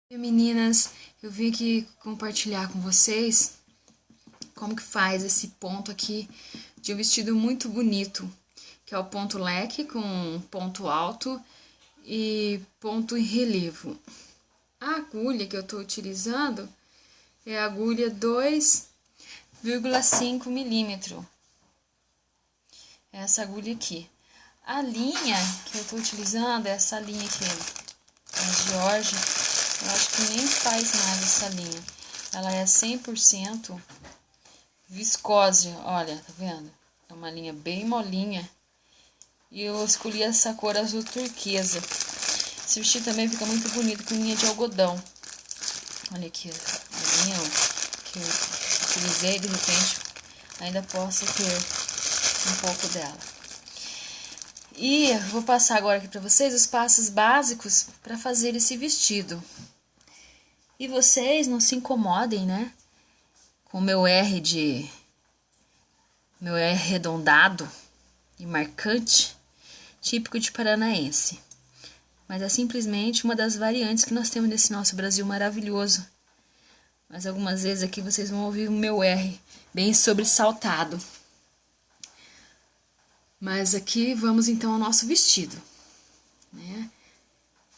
E meninas, eu vim aqui compartilhar com vocês como que faz esse ponto aqui de um vestido muito bonito, que é o ponto leque com ponto alto e ponto em relevo. A agulha que eu estou utilizando é a agulha 2,5 milímetros. Essa agulha aqui. A linha que eu estou utilizando é essa linha aqui, a George. Eu acho que nem faz mais essa linha. Ela é 100% viscose, olha, tá vendo? É uma linha bem molinha. E eu escolhi essa cor azul turquesa. Esse vestido também fica muito bonito com linha de algodão. Olha aqui, a linha que eu utilizei, de repente ainda posso ter um pouco dela. E eu vou passar agora aqui pra vocês os passos básicos para fazer esse vestido. E vocês não se incomodem, né? Com o meu R arredondado e marcante, típico de paranaense. Mas é simplesmente uma das variantes que nós temos nesse nosso Brasil maravilhoso. Mas algumas vezes aqui vocês vão ouvir o meu R bem sobressaltado. Mas aqui vamos então ao nosso vestido, né?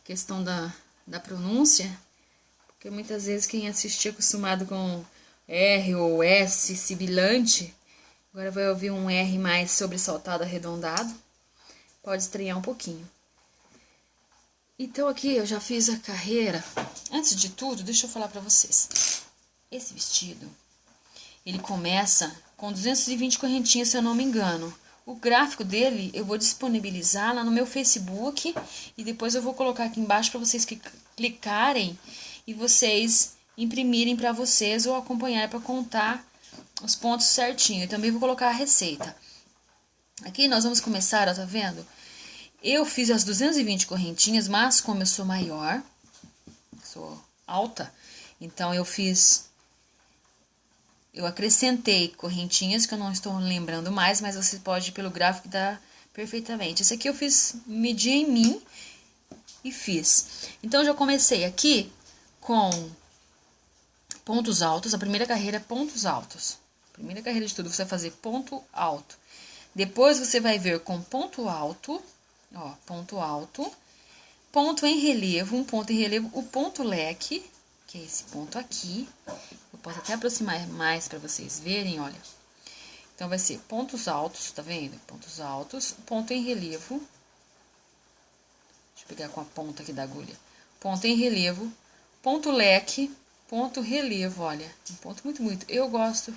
Questão da pronúncia, porque muitas vezes quem assiste acostumado com R ou S sibilante, agora vai ouvir um R mais sobressaltado, arredondado, pode estranhar um pouquinho. Então aqui eu já fiz a carreira. Antes de tudo, deixa eu falar pra vocês. Esse vestido, ele começa com 220 correntinhas, se eu não me engano. O gráfico dele eu vou disponibilizar lá no meu Facebook e depois eu vou colocar aqui embaixo para vocês clicarem e vocês imprimirem para vocês ou acompanhar para contar os pontos certinho. Eu também vou colocar a receita. Aqui nós vamos começar, ó, tá vendo? Eu fiz as 220 correntinhas, mas como eu sou maior, sou alta, então eu acrescentei correntinhas que eu não estou lembrando mais, mas você pode, pelo gráfico, dar perfeitamente. Esse aqui eu fiz, medi em mim e fiz. Então, eu já comecei aqui com pontos altos. A primeira carreira é pontos altos. A primeira carreira de tudo, você vai fazer ponto alto. Depois, você vai ver com ponto alto, ó, ponto alto, ponto em relevo, um ponto em relevo, o ponto leque, que é esse ponto aqui. Eu posso até aproximar mais para vocês verem, olha. Então, vai ser pontos altos, tá vendo? Pontos altos, ponto em relevo. Deixa eu pegar com a ponta aqui da agulha. Ponto em relevo, ponto leque, ponto relevo, olha. Um ponto muito bonito. Eu gosto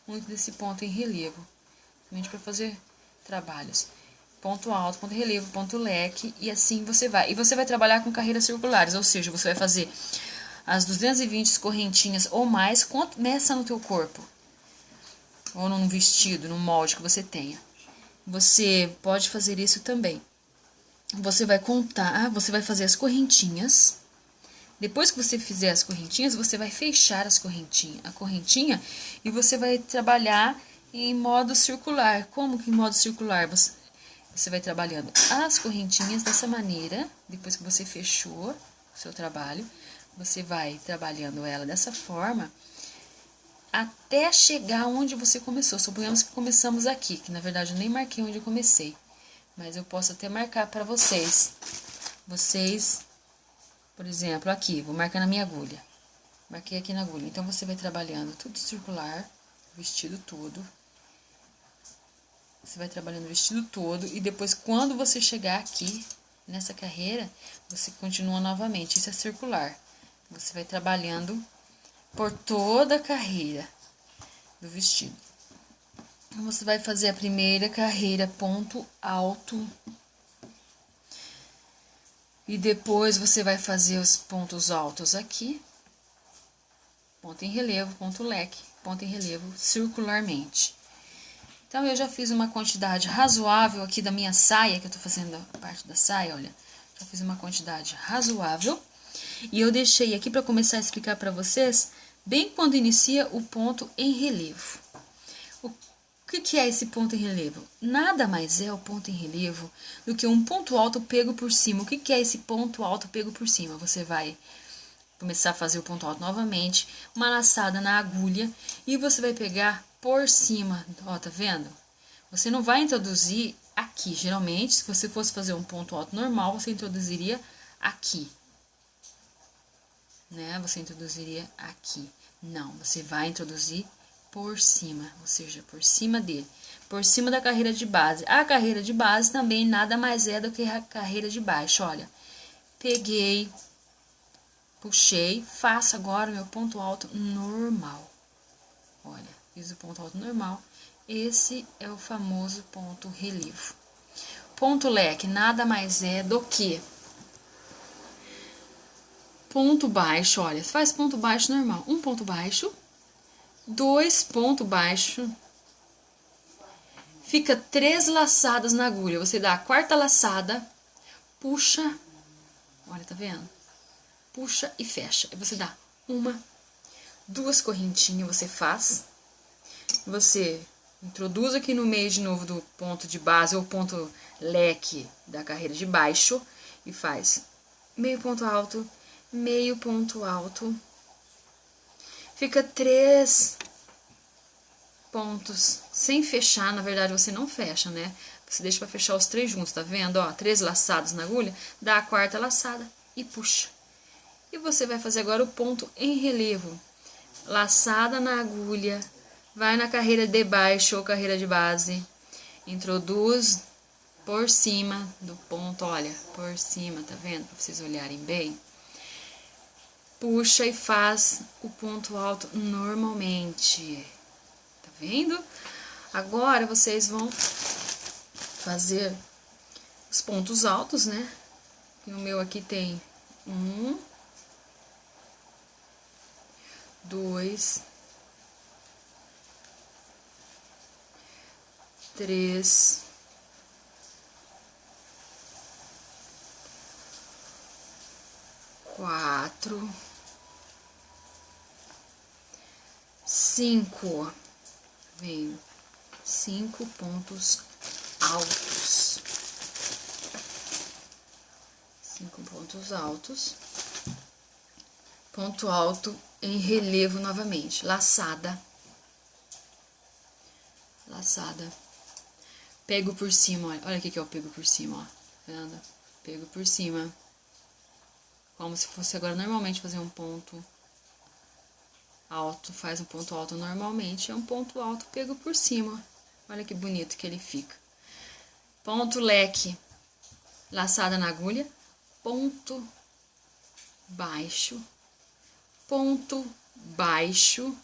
muito desse ponto em relevo, somente para fazer trabalhos. Ponto alto, ponto em relevo, ponto leque, e assim você vai. E você vai trabalhar com carreiras circulares, ou seja, você vai fazer as 220 correntinhas ou mais, quanto nessa no teu corpo, ou num vestido, num molde que você tenha. Você pode fazer isso também. Você vai contar, você vai fazer as correntinhas. Depois que você fizer as correntinhas, você vai fechar a correntinha, e você vai trabalhar em modo circular. Como que em modo circular? Você vai trabalhando as correntinhas dessa maneira, depois que você fechou o seu trabalho. Você vai trabalhando ela dessa forma até chegar onde você começou. Suponhamos que começamos aqui, que na verdade eu nem marquei onde eu comecei, mas eu posso até marcar para vocês. Vocês, por exemplo, aqui, vou marcar na minha agulha. Marquei aqui na agulha. Então, você vai trabalhando tudo circular, o vestido todo. Você vai trabalhando o vestido todo e depois, quando você chegar aqui, nessa carreira, você continua novamente. Isso é circular. Você vai trabalhando por toda a carreira do vestido. Então, você vai fazer a primeira carreira ponto alto. E depois você vai fazer os pontos altos aqui. Ponto em relevo, ponto leque, ponto em relevo circularmente. Então, eu já fiz uma quantidade razoável aqui da minha saia, que eu tô fazendo a parte da saia, olha. Já fiz uma quantidade razoável. E eu deixei aqui para começar a explicar para vocês, bem quando inicia o ponto em relevo. O que é esse ponto em relevo? Nada mais é o ponto em relevo do que um ponto alto pego por cima. O que é esse ponto alto pego por cima? Você vai começar a fazer o ponto alto novamente, uma laçada na agulha e você vai pegar por cima, ó, tá vendo? Você não vai introduzir aqui, geralmente, se você fosse fazer um ponto alto normal, você introduziria aqui, né? Você introduziria aqui. Não, você vai introduzir por cima, ou seja, por cima dele, por cima da carreira de base. A carreira de base também nada mais é do que a carreira de baixo, olha. Peguei, puxei, faço agora o meu ponto alto normal. Olha, fiz o ponto alto normal. Esse é o famoso ponto relevo. Ponto leque nada mais é do que ponto baixo, olha, faz ponto baixo normal. Um ponto baixo, 2 pontos baixos, fica 3 laçadas na agulha. Você dá a quarta laçada, puxa, olha, tá vendo? Puxa e fecha. Aí você dá 1, 2 correntinhas, você faz. Você introduz aqui no meio de novo do ponto de base ou ponto leque da carreira de baixo e faz meio ponto alto, meio ponto alto. Fica 3 pontos sem fechar, na verdade você não fecha, né? Você deixa para fechar os 3 juntos, tá vendo? Ó, 3 laçados na agulha, dá a quarta laçada e puxa. E você vai fazer agora o ponto em relevo. Laçada na agulha, vai na carreira de baixo ou carreira de base, introduz por cima do ponto, olha, por cima, tá vendo? Para vocês olharem bem. Puxa e faz o ponto alto normalmente. Tá vendo? Agora vocês vão fazer os pontos altos, né? O meu aqui tem 1, 2, 3, 4, 5. Vem 5 pontos altos. 5 pontos altos. Ponto alto em relevo novamente. Laçada. Laçada. Pego por cima, olha. Olha o que eu pego por cima, ó. Tá vendo? Pego por cima. Como se fosse agora normalmente fazer um ponto alto. Faz um ponto alto normalmente. É um ponto alto pego por cima. Olha que bonito que ele fica. Ponto leque. Laçada na agulha. Ponto baixo. Ponto baixo.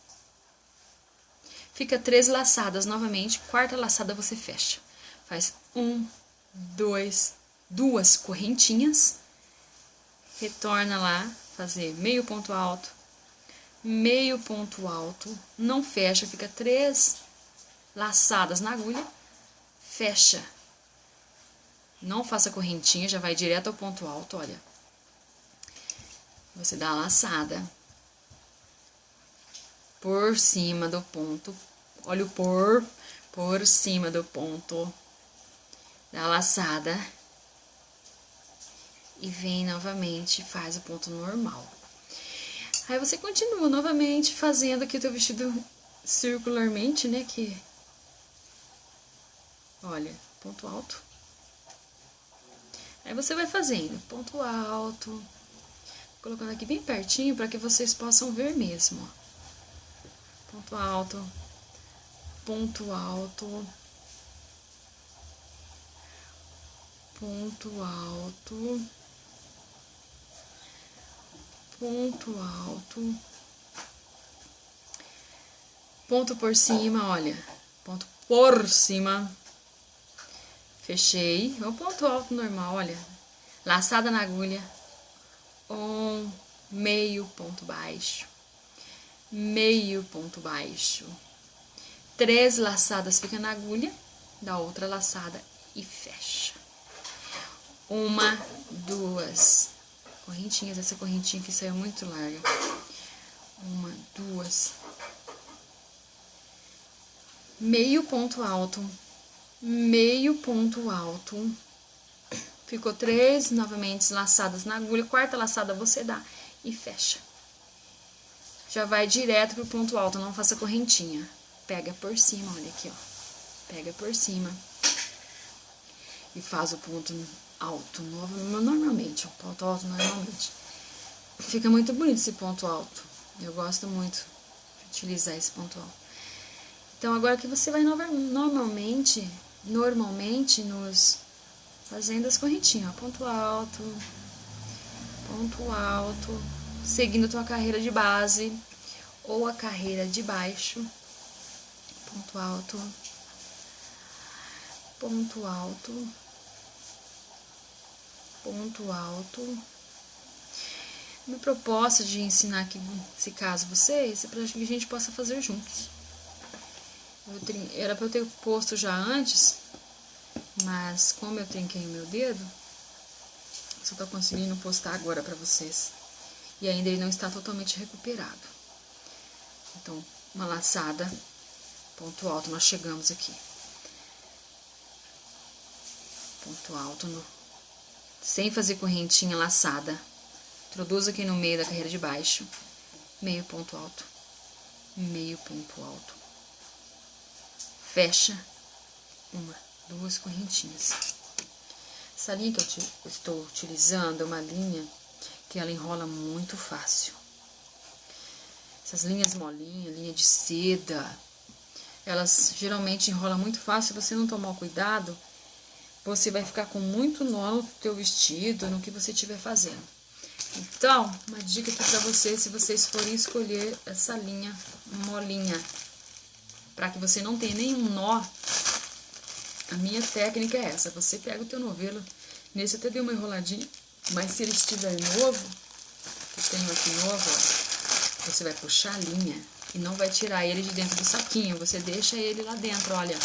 Fica 3 laçadas novamente. Quarta laçada você fecha. Faz 1, 2, 2 correntinhas. Retorna lá, fazer meio ponto alto, meio ponto alto, não fecha, fica 3 laçadas na agulha, fecha. Não faça correntinha, já vai direto ao ponto alto, olha. Você dá a laçada por cima do ponto, olha o por cima do ponto, dá a laçada. E vem novamente, faz o ponto normal. Aí você continua novamente fazendo aqui o teu vestido circularmente, né? Que, olha, ponto alto. Aí você vai fazendo ponto alto. Colocando aqui bem pertinho para que vocês possam ver mesmo, ó. Ponto alto. Ponto alto. Ponto alto. Ponto alto, ponto por cima, olha, ponto por cima, fechei, o ponto alto normal, olha, laçada na agulha, meio ponto baixo, meio ponto baixo, 3 laçadas fica na agulha, dá outra laçada e fecha, 1, 2 correntinhas, essa correntinha que saiu muito larga. 1, 2. Meio ponto alto. Meio ponto alto. Ficou 3 novamente laçadas na agulha. Quarta laçada você dá e fecha. Já vai direto pro ponto alto, não faça correntinha. Pega por cima, olha aqui, ó. Pega por cima. E faz o ponto alto, normalmente, o ponto alto normalmente. Fica muito bonito esse ponto alto. Eu gosto muito de utilizar esse ponto alto. Então, agora que você vai normalmente nos fazendo as correntinhas, ó. Ponto alto, seguindo a tua carreira de base ou a carreira de baixo. Ponto alto, ponto alto, ponto alto. Minha proposta de ensinar aqui, se caso vocês, é para que a gente possa fazer juntos. Era para eu ter posto já antes, mas como eu trinquei o meu dedo, só tô conseguindo postar agora para vocês. E ainda ele não está totalmente recuperado. Então, uma laçada, ponto alto, nós chegamos aqui. Ponto alto, sem fazer correntinha, laçada. Introduz aqui no meio da carreira de baixo, meio ponto alto, meio ponto alto. Fecha, uma, duas correntinhas. Essa linha que eu estou utilizando é uma linha que ela enrola muito fácil. Essas linhas molinhas, linha de seda, elas geralmente enrolam muito fácil. Se você não tomar cuidado, você vai ficar com muito nó no teu vestido, no que você estiver fazendo. Então, uma dica aqui pra vocês, se vocês forem escolher essa linha molinha, para que você não tenha nenhum nó, a minha técnica é essa. Você pega o teu novelo, nesse eu até dei uma enroladinha, mas se ele estiver novo, que eu tenho aqui novo, ó, você vai puxar a linha e não vai tirar ele de dentro do saquinho, você deixa ele lá dentro, olha.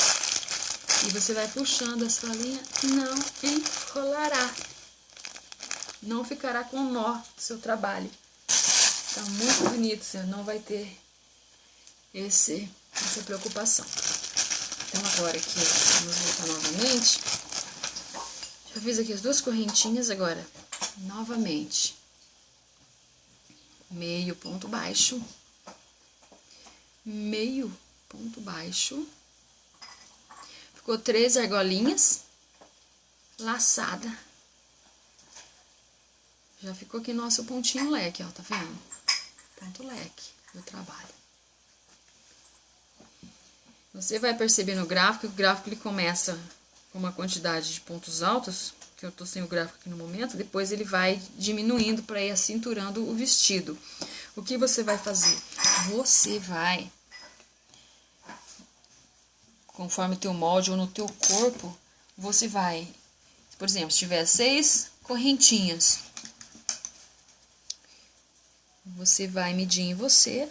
E você vai puxando a sua linha, não enrolará. Não ficará com nó no seu trabalho. Tá muito bonito, você não vai ter essa preocupação. Então, agora aqui, vamos voltar novamente. Já fiz aqui as duas correntinhas, agora, novamente. Meio ponto baixo. Meio ponto baixo. Ficou 3 argolinhas. Laçada. Já ficou aqui nosso pontinho leque, ó, tá vendo? Ponto leque do trabalho. Você vai perceber no gráfico, que o gráfico ele começa com uma quantidade de pontos altos, que eu tô sem o gráfico aqui no momento, depois ele vai diminuindo para ir acinturando o vestido. O que você vai fazer? Você vai, conforme o teu molde ou no teu corpo, você vai, por exemplo, se tiver 6 correntinhas, você vai medir em você,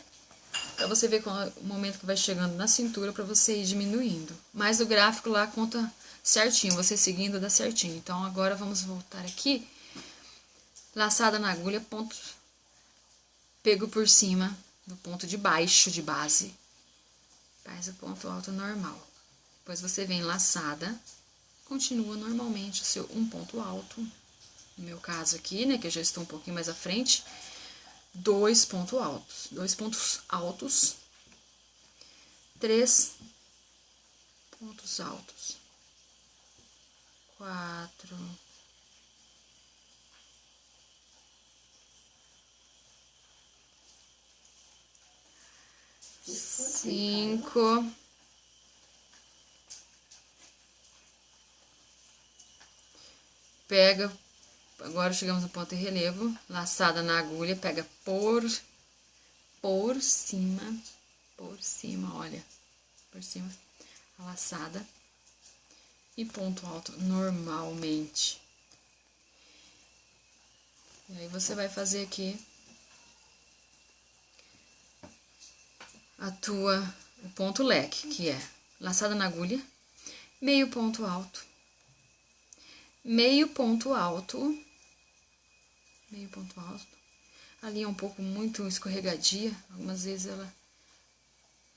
para você ver o momento que vai chegando na cintura, para você ir diminuindo. Mas o gráfico lá conta certinho, você seguindo dá certinho. Então, agora vamos voltar aqui. Laçada na agulha, ponto, pego por cima do ponto de baixo de base. Faz o ponto alto normal. Depois você vem laçada, continua normalmente o seu um ponto alto. No meu caso aqui, né, que eu já estou um pouquinho mais à frente. 2 pontos altos, 3 pontos altos, 4, 5, 6, agora chegamos no ponto de relevo, laçada na agulha, pega por cima, olha, por cima, a laçada e ponto alto normalmente. E aí você vai fazer aqui o ponto leque, que é laçada na agulha, meio ponto alto, meio ponto alto, a linha é um pouco muito escorregadia, algumas vezes ela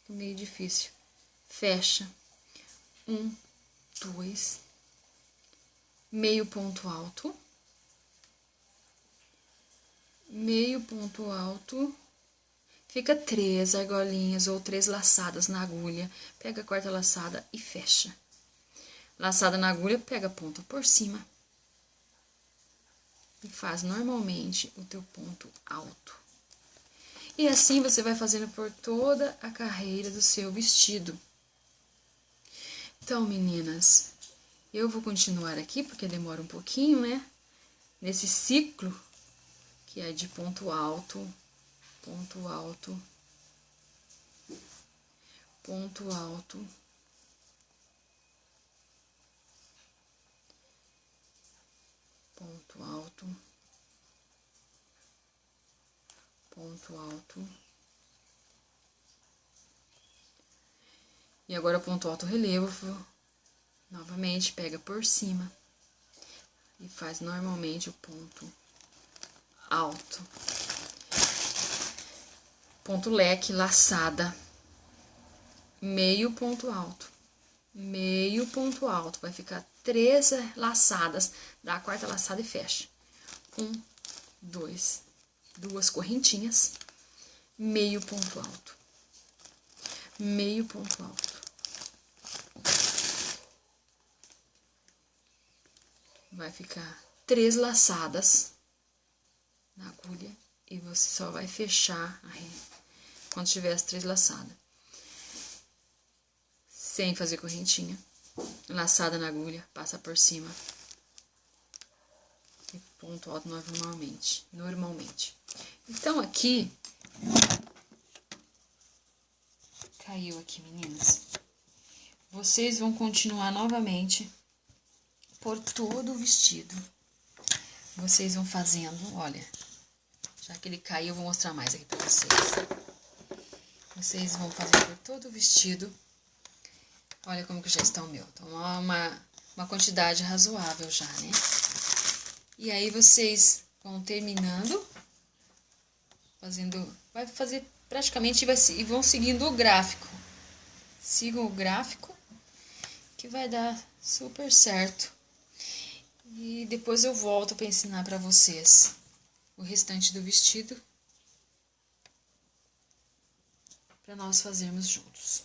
fica meio difícil. Fecha, 1, 2, meio ponto alto, meio ponto alto, fica 3 argolinhas ou 3 laçadas na agulha, pega a quarta laçada e fecha. Laçada na agulha, pega a ponta por cima e faz normalmente o teu ponto alto. E assim você vai fazendo por toda a carreira do seu vestido. Então, meninas, eu vou continuar aqui, porque demora um pouquinho, né? Nesse ciclo, que é de ponto alto, ponto alto, ponto alto, ponto alto, ponto alto. E agora ponto alto relevo, novamente pega por cima e faz normalmente o ponto alto. Ponto leque, laçada, meio ponto alto, meio ponto alto. Vai ficar 3 laçadas, dá a quarta laçada e fecha. 1, 2, 2 correntinhas, meio ponto alto, meio ponto alto. Vai ficar 3 laçadas na agulha e você só vai fechar quando tiver as 3 laçadas. Sem fazer correntinha. Laçada na agulha, passa por cima. E ponto alto normalmente. Então, aqui... Caiu aqui, meninas. Vocês vão continuar novamente por todo o vestido. Vocês vão fazendo, olha... Já que ele caiu, eu vou mostrar mais aqui pra vocês. Vocês vão fazer por todo o vestido. Olha como que já está o meu. Então, uma quantidade razoável já, né? E aí, vocês vão terminando, vai fazer praticamente e vão seguindo o gráfico. Sigam o gráfico, que vai dar super certo. E depois eu volto para ensinar para vocês o restante do vestido, para nós fazermos juntas.